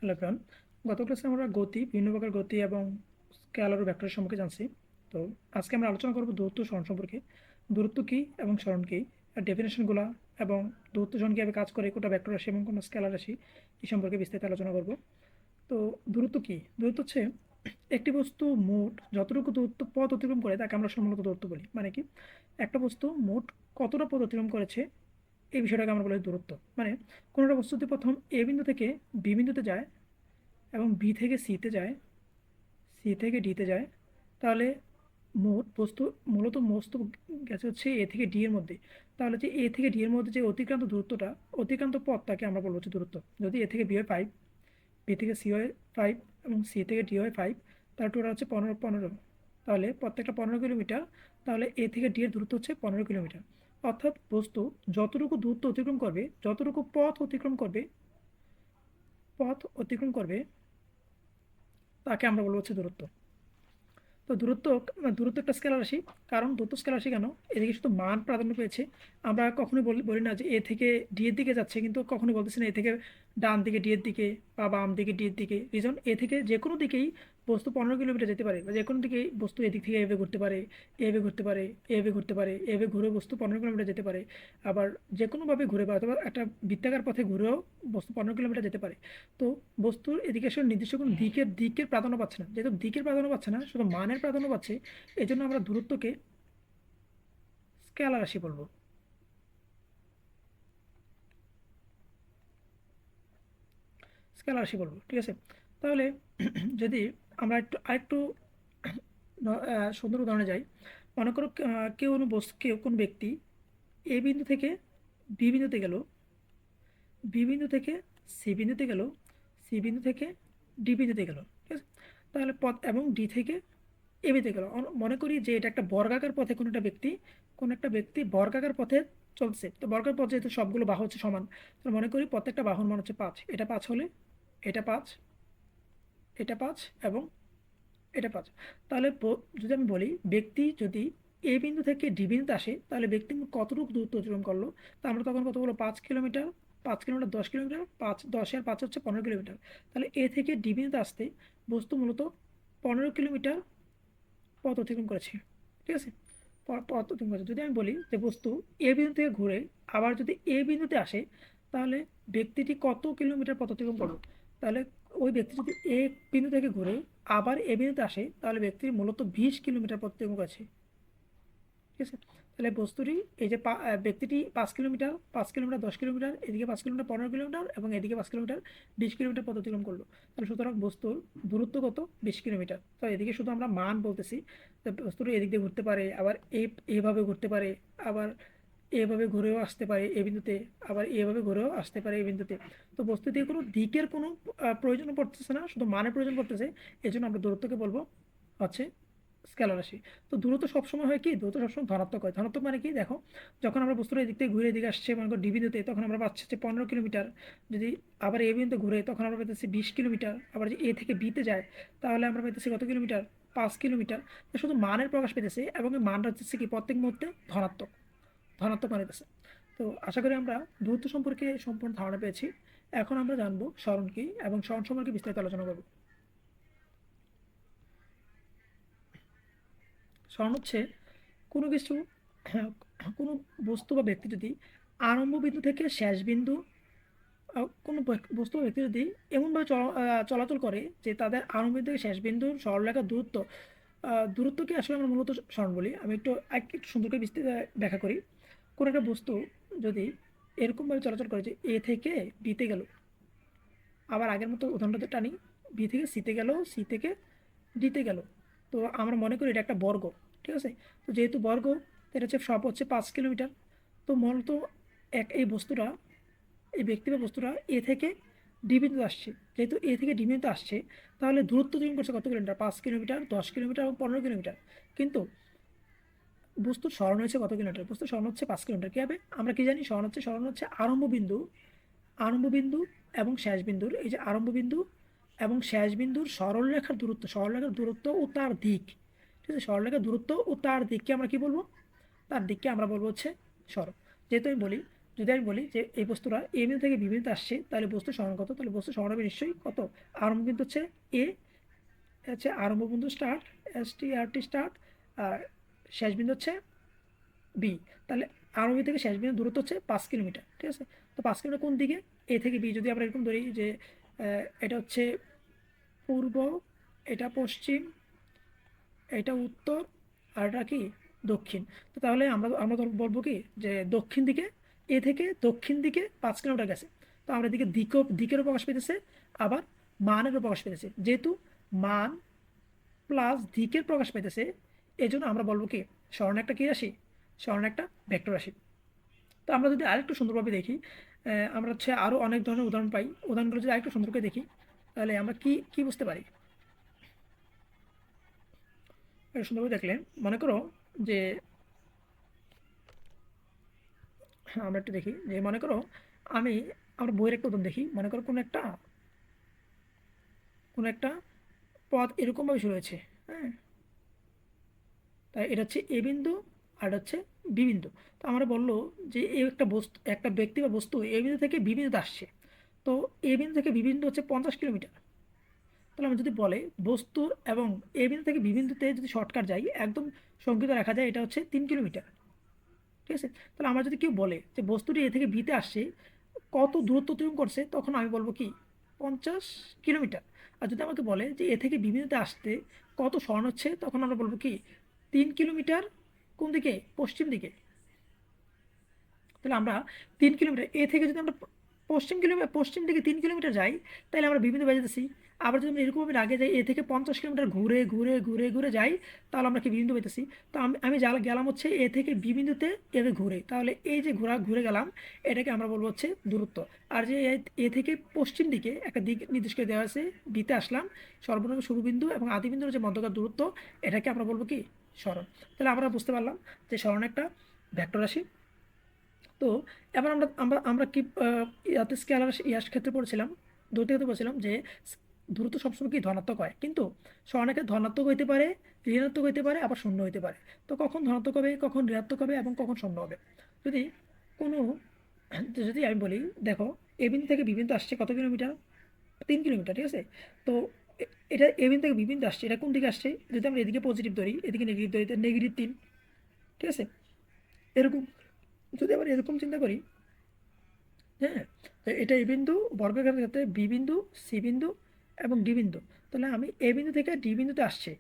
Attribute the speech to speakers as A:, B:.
A: Hello everyone. গত ক্লাসে আমরা গতি, বিভিন্ন প্রকার গতি এবং স্কেলার ও ভেক্টরের সম্পর্কে জানছি। তো আজকে আমরা আলোচনা করব দূরত্ব ও সরণ সম্পর্কে। দূরত্ব কী এবং সরণ কী, আর ডেফিনেশনগুলো এবং দূরত্ব সরণ কীভাবে কাজ করে, কোনটা ভেক্টর রাশি এবং কোনটা স্কেলার রাশি, এই সম্পর্কে বিস্তারিত আলোচনা করব। তো দূরত্ব কী? দূরত্ব হচ্ছে একটি বস্তু মোট যতটুকু দূরত্ব পথ অতিক্রম করে তাকে আমরা মূলত দূরত্ব বলি। মানে কি, একটা বস্তু মোট কতটা পথ অতিক্রম করেছে এই বিষয়টাকে আমরা বলি দূরত্ব। মানে কোনো একটা বস্তু যদি প্রথম এ বিন্দু থেকে বি বিন্দুতে যায় এবং বি থেকে সিতে যায়, সি থেকে ডিতে যায়, তাহলে মূলত বস্তু গেছে হচ্ছে এ থেকে ডি এর মধ্যে। তাহলে যে এ থেকে ডি এর মধ্যে যে অতিক্রান্ত দূরত্বটা, অতিক্রান্ত পথটাকে আমরা বলবো হচ্ছে দূরত্ব। যদি এ থেকে বি হয় 5, বি থেকে সি হয় 5 এবং সি থেকে ডি হয় 5, তার টোটাল হচ্ছে 15, তাহলে প্রত্যেকটা 15 কিলোমিটার। তাহলে এ থেকে ডি এর দূরত্ব হচ্ছে 15 কিলোমিটার। অর্থাৎ বস্তু যতটুকু দূরত্ব অতিক্রম করবে, যতটুকু পথ অতিক্রম করবে তাকে আমরা বলবো হচ্ছে দূরত্ব। তো দূরত্ব একটা স্কেলার রাশি। কারণ দূরত্ব স্কেলার রাশি কেন? এদিকে শুধু মান প্রাধান্য পেয়েছে। আমরা কখনোই বলি না যে এ থেকে ডি এর দিকে যাচ্ছে, কিন্তু কখনোই বলতেছি না এ থেকে ডান দিকে ডি এর দিকে বা বাম দিকে ডি এর দিকে। রিজন, এ থেকে যে কোনো দিকেই বস্তু 15 কিলোমিটার যেতে পারে, বা যে কোনো দিকেই বস্তু এদিক থেকে এভাবে ঘুরতে পারে, এভাবে ঘুরতে পারে, এভাবে ঘুরতে পারে, এভাবে ঘুরে বস্তু 15 কিলোমিটার যেতে পারে। আবার যে কোনোভাবে ঘুরে বা অথবা একটা বৃত্তাকার পথে ঘুরেও বস্তু 15 কিলোমিটার যেতে পারে। তো বস্তুর এদিকে আসলে নির্দিষ্ট কোনো দিকের প্রাধান্য পাচ্ছে না। যেহেতু দিকের প্রাধান্য পাচ্ছে না, শুধু মানের প্রাধান্য পাচ্ছে, এই জন্য আমরা দূরত্বকে স্কেলার রাশি বলবো। স্কেলার রাশি বলবো, ঠিক আছে? তাহলে যদি আমরা আরেকটু সুন্দর উদাহরণে যাই। মনে করো কেউ কোন ব্যক্তি এ বিন্দু থেকে বি বিন্দুতে গেল, বি বিন্দু থেকে সি বিন্দুতে গেল, সি বিন্দু থেকে ডি বিন্দুতে গেল, ঠিক আছে? তাহলে পথ এবং ডি থেকে এ বিন্দুতে গেল। মনে করি যে এটা একটা বর্গাকার পথে কোন একটা ব্যক্তি বর্গাকার পথে চলছে। তো বর্গাকার পথ যেহেতু সবগুলো বাহু হচ্ছে সমান, তো মনে করি প্রত্যেকটা বাহুর মান হচ্ছে 5। এটা 5 হলে এটা 5, এটা 5 এবং এটা 5। তাহলে যদি আমি বলি ব্যক্তি যদি এ বিন্দু থেকে ডি বিন্দুতে আসে, তাহলে ব্যক্তি কতটুকু দূরত্ব অতিক্রম করলো? তা আমরা তখন কত বলবো? 5 কিলোমিটার। 5 কিলোমিটার 10 কিলোমিটার, 5 10 আর 5 হচ্ছে 15 কিলোমিটার। তাহলে এ থেকে ডি বিন্দুতে আসতে বস্তু মূলত 15 কিলোমিটার পথ অতিক্রম করেছে, ঠিক আছে? পথ অতিক্রম করেছে। যদি আমি বলি যে বস্তু এ বিন্দু থেকে ঘুরে আবার যদি এ বিন্দুতে আসে, তাহলে ব্যক্তিটি কত কিলোমিটার পথ অতিক্রম করলো? তাহলে ওই ব্যক্তি যদি এ বিন্দু থেকে ঘুরে আবার এ বিন্দুতে আসে, তাহলে ব্যক্তি মূলত 20 কিলোমিটার পথ অতিক্রম করেছে, ঠিক আছে? তাহলে বস্তুটি এই যে ব্যক্তিটি 5 কিলোমিটার, 5 কিলোমিটার 10 কিলোমিটার, এদিকে 5 কিলোমিটার 15 কিলোমিটার এবং এদিকে 5 কিলোমিটার 20 কিলোমিটার পথ অতিক্রম করলো। তাহলে সুতরাং বস্তুর দূরত্ব কত? 20 কিলোমিটার। তো এদিকে শুধু আমরা মান বলতেছি। তো বস্তুটি এদিক দিয়ে ঘুরতে পারে, আবার এইভাবে ঘুরতে পারে, আবার এভাবে ঘুরেও আসতে পারে এ বিন্দুতে, আবার এভাবে ঘুরেও আসতে পারে এই বিন্দুতে। তো বস্তু দিয়ে কোনো দিকের কোনো প্রয়োজন পড়তেছে না, শুধু মানের প্রয়োজন পড়তেছে। এই জন্য আমরা দূরত্বকে বলবো হচ্ছে স্কেলার রাশি। তো দূরত্ব সবসময় হয় কি? দূরত্ব সবসময় ধনাত্মক হয়। ধনাত্মক মানে কি? দেখো, যখন আমরা বস্তুটা এদিক থেকে ঘুরে এদিকে আসছে, মনে করো ডি বিন্দুতে, তখন আমরা পাচ্ছি হচ্ছে 15 কিলোমিটার। যদি আবার এ বিন্দুতে ঘুরে, তখন আমরা পেতেছি 20 কিলোমিটার। আবার যদি এ থেকে বিতে যায়, তাহলে আমরা পেতেছি কত কিলোমিটার? 5 কিলোমিটার। তো শুধু মানের প্রকাশ পেতেছে এবং এই মানটা হচ্ছে কি প্রত্যেক মুহূর্তে ধনাত্মক, ধনাত্মক মানে পেতেছে। তো আশা করি আমরা দূরত্ব সম্পর্কে সম্পূর্ণ ধারণা পেয়েছি। এখন আমরা জানবো সরণ কি এবং সরণ সম্পর্কে বিস্তারিত আলোচনা করবো। সরণ হচ্ছে কোনো কিছু, হ্যাঁ, কোনো বস্তু বা ব্যক্তি যদি আরম্ভ বিন্দু থেকে শেষ বিন্দু, কোনো বস্তু বা ব্যক্তি যদি এমনভাবে চলাচল করে যে তাদের আরম্ভ বিন্দু থেকে শেষ বিন্দুর সরলরেখার দূরত্বকে আসলে আমরা মূলত সরণ বলি। আমি একটু সুন্দর করে বিস্তারিত ব্যাখ্যা করি। কোনো একটা বস্তু যদি এরকমভাবে চলাচল করে যে এ থেকে বিতে গেল, আবার আগের মতো উদাহরণটা টানি, বি থেকে সিতে গেল, সি থেকে ডিতে গেল। তো আমরা মনে করি এটা একটা বর্গ, ঠিক আছে? তো যেহেতু বর্গ, তো এটা হচ্ছে সব হচ্ছে 5 কিলোমিটার। তো মূলত এই বস্তুটা, এই ব্যক্তি বা বস্তুটা এ থেকে ডি বিন্দুতে আসছে। যেহেতু এ থেকে ডি বিন্দুতে আসছে, তাহলে দূরত্ব অতিক্রম করছে কত কিলোমিটার? 5 কিলোমিটার, 10 কিলোমিটার এবং 15 কিলোমিটার। কিন্তু বস্তুর সরণ হয়েছে কত কিলোমিটার? বস্তুর সরণ হচ্ছে 5 কিলোমিটার। কি হবে? আমরা কি জানি? সরণ হচ্ছে আরম্ভ বিন্দু এবং শেষ বিন্দুর, এই যে আরম্ভ বিন্দু এবং শেষ বিন্দুর সরলরেখার দূরত্ব ও তার দিক, ঠিক আছে? সরলরেখার দূরত্ব ও তার দিককে আমরা কি বলবো? তার দিককে আমরা বলবো হচ্ছে সরণ। যেহেতু আমি বলি যদি আমি বলি যে এই বস্তুটা এ বিন্দু থেকে বি বিন্দুতে আসছে, তাহলে বস্তুর সমান কত? তাহলে বস্তুর সমান হবে নিশ্চয়ই কত? আরম্ভ বিন্দু হচ্ছে এ, হচ্ছে আরম্ভ বিন্দু স্টার্ট, STRT স্টার্ট, আর শেষ বিন্দু হচ্ছে বি। তাহলে আরম্ভ থেকে শেষ বিন্দু দূরত্ব হচ্ছে 5 কিলোমিটার, ঠিক আছে? তো 5 কিলোমিটার কোন দিকে? এ থেকে বি। যদি আমরা এরকম ধরি যে এটা হচ্ছে পূর্ব, এটা পশ্চিম, এটা উত্তর, আর এটা কি দক্ষিণ। তো তাহলে আমরা আমরা ধর বলবো কি যে দক্ষিণ দিকে, এ থেকে দক্ষিণ দিকে 5 কিলোমিটার গেছে। তো আমরা দিকে দিকেরও প্রকাশ পেতেছে, আবার মানেরও প্রকাশ পেতেছে। যেহেতু মান প্লাস দিকের প্রকাশ পেতেছে, এই জন্য আমরা বলবো কি স্মরণ একটা কি রাশি? স্মরণ একটা ভেক্টর রাশি। তো আমরা যদি আরেকটু সুন্দরভাবে দেখি, আমরা হচ্ছে আরও অনেক ধরনের উদাহরণ পাই। উদাহরণগুলো যদি আরেকটু সুন্দর করে দেখি, তাহলে আমরা কি কি বুঝতে পারি? একটু সুন্দরভাবে দেখলে মনে করো যে হ্যাঁ, আমরা একটু দেখি যে মনে করো আমি, আমরা বইয়ের একটা উদাহরণ দেখি। মনে করো কোনো একটা পথ এরকমভাবে শুরু হয়েছে, হ্যাঁ? তাই এটা হচ্ছে এ বিন্দু, আর এটা হচ্ছে বি বিন্দু। তো আমরা বললো যে এই একটা বস্তু, একটা ব্যক্তি বা বস্তু এ বিন্দু থেকে বি বিন্দুতে আসছে। তো এ বিন্দু থেকে বি বিন্দু হচ্ছে 50 কিলোমিটার। তাহলে আমরা যদি বলে বস্তুর এবং এ বিন্দু থেকে বি বিন্দুতে যদি শর্টকাট যাই, একদম সংক্ষিপ্ত রাখা যায়, এটা হচ্ছে 3 কিলোমিটার, ঠিক আছে? তাহলে আমরা যদি কেউ বলে যে বস্তুটি এ থেকে বিতে আসছে, কত দূরত্ব অতিক্রম করছে, তখন আমি বলবো কি 50 কিলোমিটার। আর যদি আমাকে বলে যে এ থেকে বি বিন্দুতে আসতে কত সরণ হচ্ছে, তখন আমরা বলবো কি 3 কিলোমিটার। কোন দিকে? পশ্চিম দিকে। তাহলে আমরা 3 কিলোমিটার এ থেকে যদি আমরা পশ্চিম দিকে 3 কিলোমিটার যাই, তাহলে আমরা বিভিন্ন বাজাতেছি। আবার যদি আমরা এরকমভাবে আগে যাই, এ থেকে 50 কিলোমিটার ঘুরে ঘুরে ঘুরে ঘুরে যাই, তাহলে আমরা কি বিন্দু পেতেছি। তো আমি আমি গেলাম হচ্ছে এ থেকে বি বিন্দুতে এভাবে ঘুরে, তাহলে এই যে ঘুরে গেলাম, এটাকে আমরা বলবো হচ্ছে দূরত্ব। আর যে এ থেকে পশ্চিম দিকে একটা দিক নির্দেশ করে দেওয়া আছে, বিতে আসলাম, সর্বনিম্ন শুরু বিন্দু এবং আদি বিন্দুর যে মধ্যকার দূরত্ব, এটাকে আমরা বলবো কি সরণ। তাহলে আমরা বুঝতে পারলাম যে সরণ একটা ভেক্টর রাশি। তো এবার আমরা আমরা আমরা কি ইয়াতে স্কেলার ইয়ার ক্ষেত্রে পড়েছিলাম, দূরত্বের ক্ষেত্রে পড়েছিলাম যে দূরত্ব সবসময় কি ধনাত্মক হয়, কিন্তু সরণকে ধনাত্মক হইতে পারে, ঋণাত্মক হইতে পারে, আবার শূন্য হইতে পারে। তো কখন ধনাত্মক হবে, কখন ঋণাত্মক হবে, এবং কখন শূন্য হবে? যদি কোনো যদি আমি বলি, দেখো এ বিন্দু থেকে বি বিন্দু আসছে কত কিলোমিটার? 3 কিলোমিটার, ঠিক আছে? তো এটা এ বিন্দু থেকে বি বিন্দু আসছে, এটা কোন দিকে আসছে? যদি আমরা এদিকে পজিটিভ ধরি, এদিকে নেগেটিভ ধরি, -3, ঠিক আছে? এরকম যদি আবার এরকম চিন্তা করি, হ্যাঁ, তো এটা এ বিন্দু, বর্গক্ষেত্রের ক্ষেত্রে বি বিন্দু, সি বিন্দু এবং ডি বিন্দু। তাহলে আমি এ বিন্দু থেকে ডি বিন্দুতে আসছে,